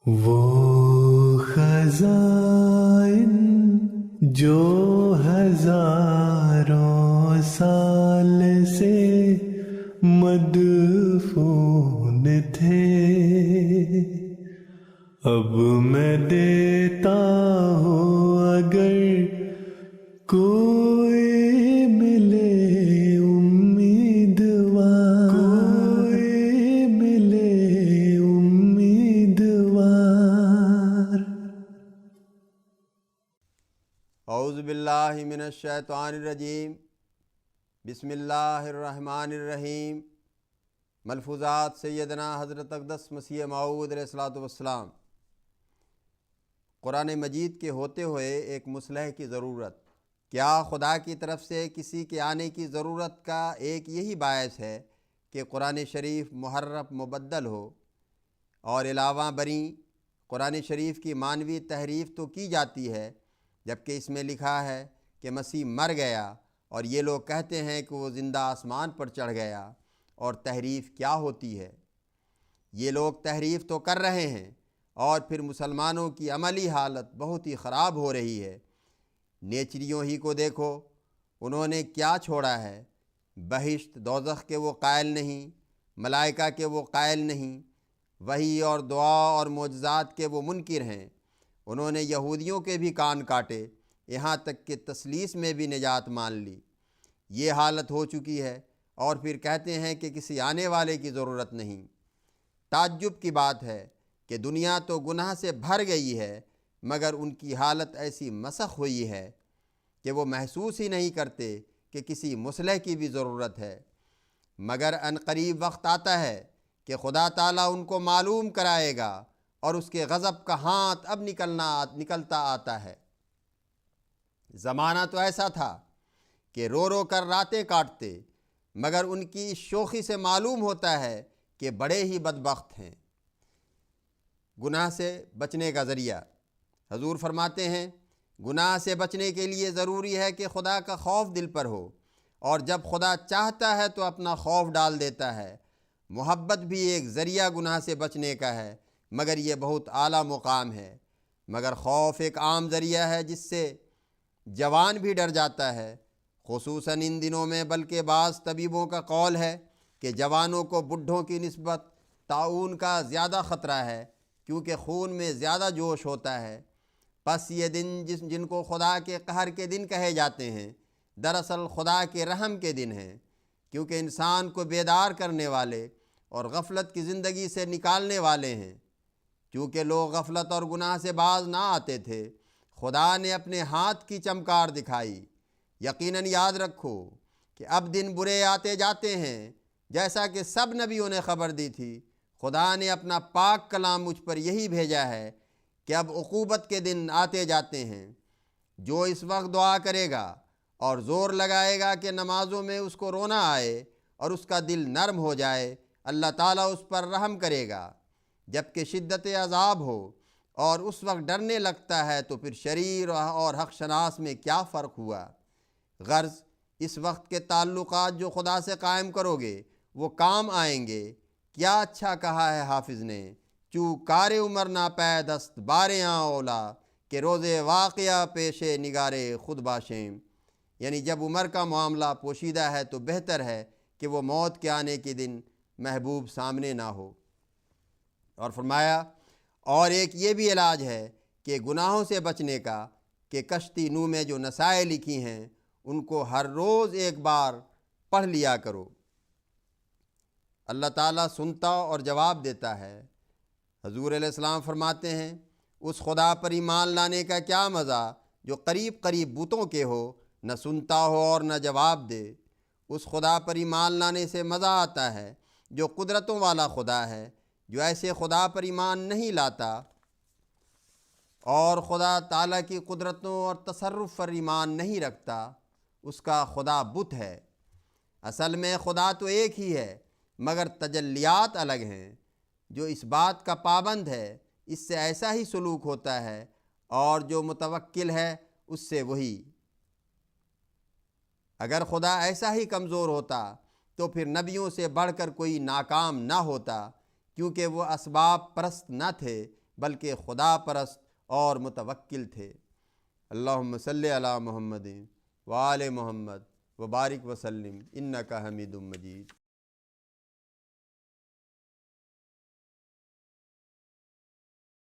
وہ خزائن جو ہزاروں سال سے مدفون تھے، اب میں دیتا ہوں اگر کوئی ملے امیدوار، کوئی ملے امیدوار۔ اعوذ باللہ من الشیطان الرجیم، بسم اللہ الرحمن الرحیم۔ ملفوظات سیدنا حضرت اقدس مسیح موعود علیہ الصلوۃ والسلام۔ قرآن مجید کے ہوتے ہوئے ایک مصلح کی ضرورت، کیا خدا کی طرف سے کسی کے آنے کی ضرورت کا ایک یہی باعث ہے کہ قرآن شریف محرف مبدل ہو؟ اور علاوہ بریں قرآن شریف کی معنوی تحریف تو کی جاتی ہے، جبکہ اس میں لکھا ہے کہ مسیح مر گیا، اور یہ لوگ کہتے ہیں کہ وہ زندہ آسمان پر چڑھ گیا۔ اور تحریف کیا ہوتی ہے؟ یہ لوگ تحریف تو کر رہے ہیں، اور پھر مسلمانوں کی عملی حالت بہت ہی خراب ہو رہی ہے۔ نیچریوں ہی کو دیکھو، انہوں نے کیا چھوڑا ہے؟ بہشت دوزخ کے وہ قائل نہیں، ملائکہ کے وہ قائل نہیں، وحی اور دعا اور معجزات کے وہ منکر ہیں۔ انہوں نے یہودیوں کے بھی کان کاٹے، یہاں تک کہ تثلیث میں بھی نجات مان لی۔ یہ حالت ہو چکی ہے، اور پھر کہتے ہیں کہ کسی آنے والے کی ضرورت نہیں۔ تعجب کی بات ہے کہ دنیا تو گناہ سے بھر گئی ہے، مگر ان کی حالت ایسی مسخ ہوئی ہے کہ وہ محسوس ہی نہیں کرتے کہ کسی مصلح کی بھی ضرورت ہے۔ مگر عنقریب وقت آتا ہے کہ خدا تعالیٰ ان کو معلوم کرائے گا، اور اس کے غضب کا ہاتھ اب نکلتا آتا ہے۔ زمانہ تو ایسا تھا کہ رو رو کر راتیں کاٹتے، مگر ان کی اس شوخی سے معلوم ہوتا ہے کہ بڑے ہی بدبخت ہیں۔ گناہ سے بچنے کا ذریعہ، حضور فرماتے ہیں گناہ سے بچنے کے لیے ضروری ہے کہ خدا کا خوف دل پر ہو، اور جب خدا چاہتا ہے تو اپنا خوف ڈال دیتا ہے۔ محبت بھی ایک ذریعہ گناہ سے بچنے کا ہے، مگر یہ بہت اعلیٰ مقام ہے۔ مگر خوف ایک عام ذریعہ ہے جس سے جوان بھی ڈر جاتا ہے، خصوصاً ان دنوں میں۔ بلکہ بعض طبیبوں کا قول ہے کہ جوانوں کو بڈھوں کی نسبت طاعون کا زیادہ خطرہ ہے، کیونکہ خون میں زیادہ جوش ہوتا ہے۔ پس یہ دن جن کو خدا کے قہر کے دن کہے جاتے ہیں، دراصل خدا کے رحم کے دن ہیں، کیونکہ انسان کو بیدار کرنے والے اور غفلت کی زندگی سے نکالنے والے ہیں۔ چونکہ لوگ غفلت اور گناہ سے باز نہ آتے تھے، خدا نے اپنے ہاتھ کی چمکار دکھائی۔ یقیناً یاد رکھو کہ اب دن برے آتے جاتے ہیں، جیسا کہ سب نبیوں نے خبر دی تھی۔ خدا نے اپنا پاک کلام مجھ پر یہی بھیجا ہے کہ اب عقوبت کے دن آتے جاتے ہیں۔ جو اس وقت دعا کرے گا اور زور لگائے گا کہ نمازوں میں اس کو رونا آئے اور اس کا دل نرم ہو جائے، اللہ تعالیٰ اس پر رحم کرے گا۔ جبکہ شدت عذاب ہو اور اس وقت ڈرنے لگتا ہے، تو پھر شریر اور حق شناس میں کیا فرق ہوا؟ غرض اس وقت کے تعلقات جو خدا سے قائم کرو گے وہ کام آئیں گے۔ کیا اچھا کہا ہے حافظ نے، چو کار عمر نہ پیدست باریاں اولا، کہ روز واقعہ پیشے نگارے خود باشیں۔ یعنی جب عمر کا معاملہ پوشیدہ ہے تو بہتر ہے کہ وہ موت کے آنے کے دن محبوب سامنے نہ ہو۔ اور فرمایا اور ایک یہ بھی علاج ہے کہ گناہوں سے بچنے کا، کہ کشتی نوح میں جو نصائح لکھی ہیں ان کو ہر روز ایک بار پڑھ لیا کرو۔ اللہ تعالیٰ سنتا اور جواب دیتا ہے۔ حضور علیہ السلام فرماتے ہیں اس خدا پر ایمان لانے کا کیا مزہ جو قریب قریب بتوں کے ہو، نہ سنتا ہو اور نہ جواب دے۔ اس خدا پر ایمان لانے سے مزہ آتا ہے جو قدرتوں والا خدا ہے۔ جو ایسے خدا پر ایمان نہیں لاتا اور خدا تعالیٰ کی قدرتوں اور تصرف پر ایمان نہیں رکھتا، اس کا خدا بت ہے۔ اصل میں خدا تو ایک ہی ہے، مگر تجلیات الگ ہیں۔ جو اس بات کا پابند ہے اس سے ایسا ہی سلوک ہوتا ہے، اور جو متوکل ہے اس سے وہی۔ اگر خدا ایسا ہی کمزور ہوتا تو پھر نبیوں سے بڑھ کر کوئی ناکام نہ ہوتا، کیونکہ وہ اسباب پرست نہ تھے بلکہ خدا پرست اور متوکل تھے۔ اللہم صلی علی محمد وآل محمد وبارک وسلم انک حمید مجید۔